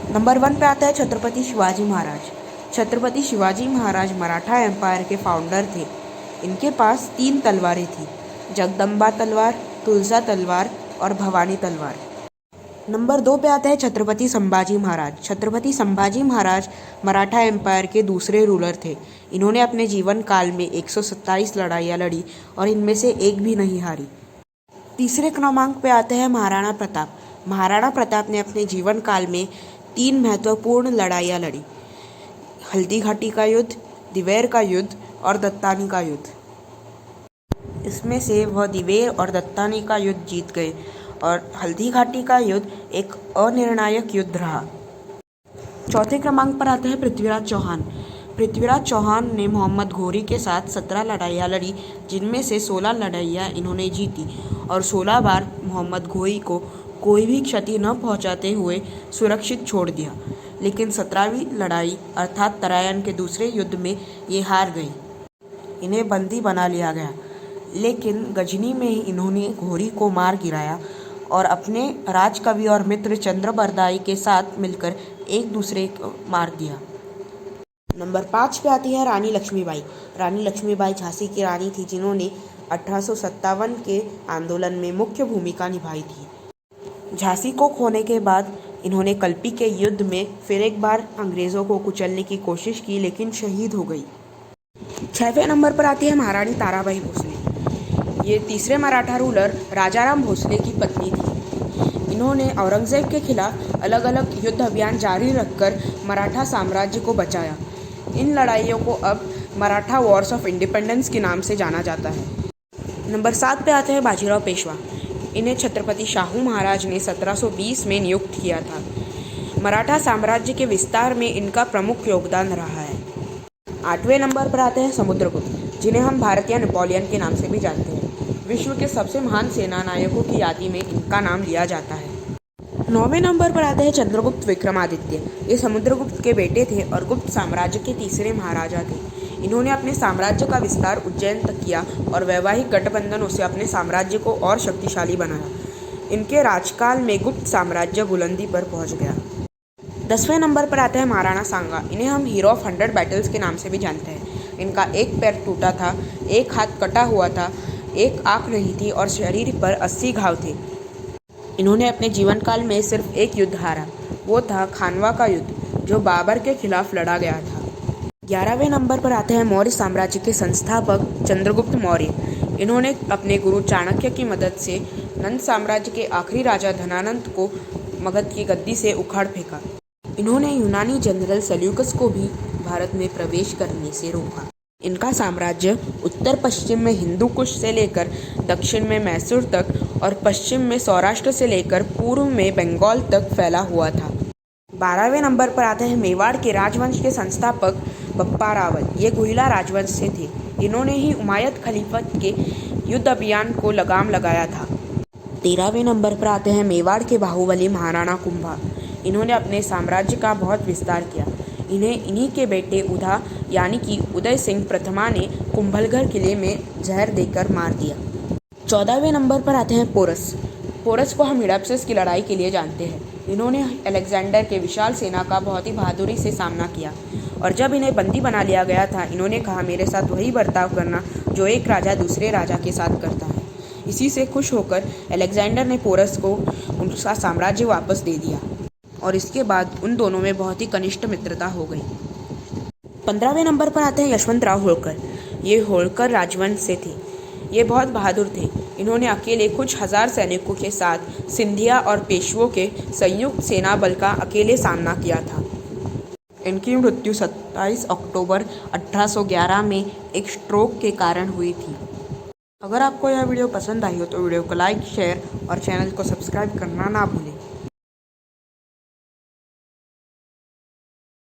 Number 1 पे आता है छत्रपति शिवाजी महाराज। छत्रपति शिवाजी महाराज मराठा एम्पायर के फाउंडर थे। इनके पास 3 तलवारें थी, जगदम्बा तलवार, तुलजा तलवार और भवानी तलवार। नंबर 2 पे आता है छत्रपति संभाजी महाराज। छत्रपति संभाजी महाराज मराठा एम्पायर के दूसरे रूलर थे। इन्होंने अपने जीवन काल में 127 लड़ाइयाँ लड़ी और इनमें से एक भी नहीं हारी। तीसरे क्रमांक पे आते हैं महाराणा प्रताप। महाराणा प्रताप ने अपने जीवन काल में 3 महत्वपूर्ण लड़ाइयाँ लड़ी, हल्दी घाटी का युद्ध, दिवेर का युद्ध और दत्तानी का युद्ध। इसमें से वह दिवेर और दत्तानी का युद्ध जीत गए और हल्दी घाटी का युद्ध एक अनिर्णायक युद्ध रहा। चौथे क्रमांक पर आते हैं पृथ्वीराज चौहान। पृथ्वीराज चौहान ने मोहम्मद घोरी के साथ 17 लड़ाइयाँ लड़ी, जिनमें से 16 लड़ाइयाँ इन्होंने जीती और 16 बार मोहम्मद घोरी को कोई भी क्षति न पहुंचाते हुए सुरक्षित छोड़ दिया। लेकिन 17वीं लड़ाई अर्थात तराइन के दूसरे युद्ध में ये हार गई। इन्हें बंदी बना लिया गया, लेकिन गजनी में ही इन्होंने घोरी को मार गिराया और अपने राजकवि और मित्र चंद्रबरदाई के साथ मिलकर एक दूसरे को मार दिया। नंबर 5 पे आती है रानी लक्ष्मीबाई। रानी लक्ष्मीबाई झांसी की रानी थी, जिन्होंने 1857 के आंदोलन में मुख्य भूमिका निभाई थी। झांसी को खोने के बाद इन्होंने कल्पी के युद्ध में फिर एक बार अंग्रेज़ों को कुचलने की कोशिश की, लेकिन शहीद हो गई। 6वें नंबर पर आती है महारानी ताराबाई भोसले। ये तीसरे मराठा रूलर राजाराम भोसले की पत्नी थी। इन्होंने औरंगज़ेब के खिलाफ अलग अलग युद्ध अभियान जारी रखकर मराठा साम्राज्य को बचाया। इन लड़ाइयों को अब मराठा वॉर्स ऑफ इंडिपेंडेंस के नाम से जाना जाता है। नंबर 7 पे आते हैं बाजीराव पेशवा। इन्हें छत्रपति शाहू महाराज ने 1720 में नियुक्त किया था। मराठा साम्राज्य के विस्तार में इनका प्रमुख योगदान रहा है। 8वें नंबर पर आते हैं समुद्रगुप्त, जिन्हें हम भारतीय नेपोलियन के नाम से भी जानते हैं। विश्व के सबसे महान सेना नायकों की यादी में इनका नाम लिया जाता है। 9वें नंबर पर आते हैं चंद्रगुप्त विक्रमादित्य। ये समुद्रगुप्त के बेटे थे और गुप्त साम्राज्य के तीसरे महाराजा थे। इन्होंने अपने साम्राज्य का विस्तार उज्जैन तक किया और वैवाहिक गठबंधनों से अपने साम्राज्य को और शक्तिशाली बनाया। इनके राजकाल में गुप्त साम्राज्य बुलंदी पर पहुंच गया। 10वें नंबर पर आता है महाराणा सांगा। इन्हें हम हीरो ऑफ 100 बैटल्स के नाम से भी जानते हैं। इनका एक पैर टूटा था, एक हाथ कटा हुआ था, एक आँख नहीं थी और शरीर पर 80 घाव थे। इन्होंने अपने जीवन काल में सिर्फ एक युद्ध हारा, वो था खानवा का युद्ध, जो बाबर के खिलाफ लड़ा गया था। 11वें नंबर पर आते हैं मौर्य साम्राज्य के संस्थापक चंद्रगुप्त मौर्य। इन्होंने अपने गुरु चाणक्य की मदद से नंद साम्राज्य के आखिरी राजा धनानंद को मगध की गद्दी से उखाड़ फेंका। इन्होंने यूनानी जनरल सेल्यूकस को भी भारत में प्रवेश करने से रोका। इनका साम्राज्य उत्तर पश्चिम में हिंदू कुश से लेकर दक्षिण में मैसूर तक और पश्चिम में सौराष्ट्र से लेकर पूर्व में बंगाल तक फैला हुआ था। 12वें नंबर पर आते हैं मेवाड़ के राजवंश के संस्थापक बप्पा रावल। ये गुहिला राजवंश से थे। इन्होंने ही उमायद खलीफत के युद्ध अभियान को लगाम लगाया था। 13वें नंबर पर आते हैं मेवाड़ के बाहुबली महाराणा कुंभा। इन्होंने अपने साम्राज्य का बहुत विस्तार किया। इन्हें इन्हीं के बेटे उधा यानी कि उदय सिंह प्रथमा ने कुंभलगढ़ किले में जहर देकर मार दिया। 14वें नंबर पर आते हैं पोरस। पोरस को हम हिडाप्सस की लड़ाई के लिए जानते हैं। इन्होंने अलेक्जेंडर के विशाल सेना का बहुत ही बहादुरी से सामना किया और जब इन्हें बंदी बना लिया गया था, इन्होंने कहा, मेरे साथ वही बर्ताव करना जो एक राजा दूसरे राजा के साथ करता है। इसी से खुश होकर अलेक्जेंडर ने पोरस को उनका साम्राज्य वापस दे दिया और इसके बाद उन दोनों में बहुत ही घनिष्ठ मित्रता हो गई। 15वें नंबर पर आते हैं यशवंतराव होळकर। ये होळकर राजवंश से थे। ये बहुत बहादुर थे। इन्होंने अकेले कुछ हजार सैनिकों के साथ सिंधिया और पेशवों के संयुक्त सेना बल का अकेले सामना किया था। इनकी मृत्यु 27 अक्टूबर 1811 में एक स्ट्रोक के कारण हुई थी। अगर आपको यह वीडियो पसंद आई हो तो वीडियो को लाइक, शेयर और चैनल को सब्सक्राइब करना ना भूलें।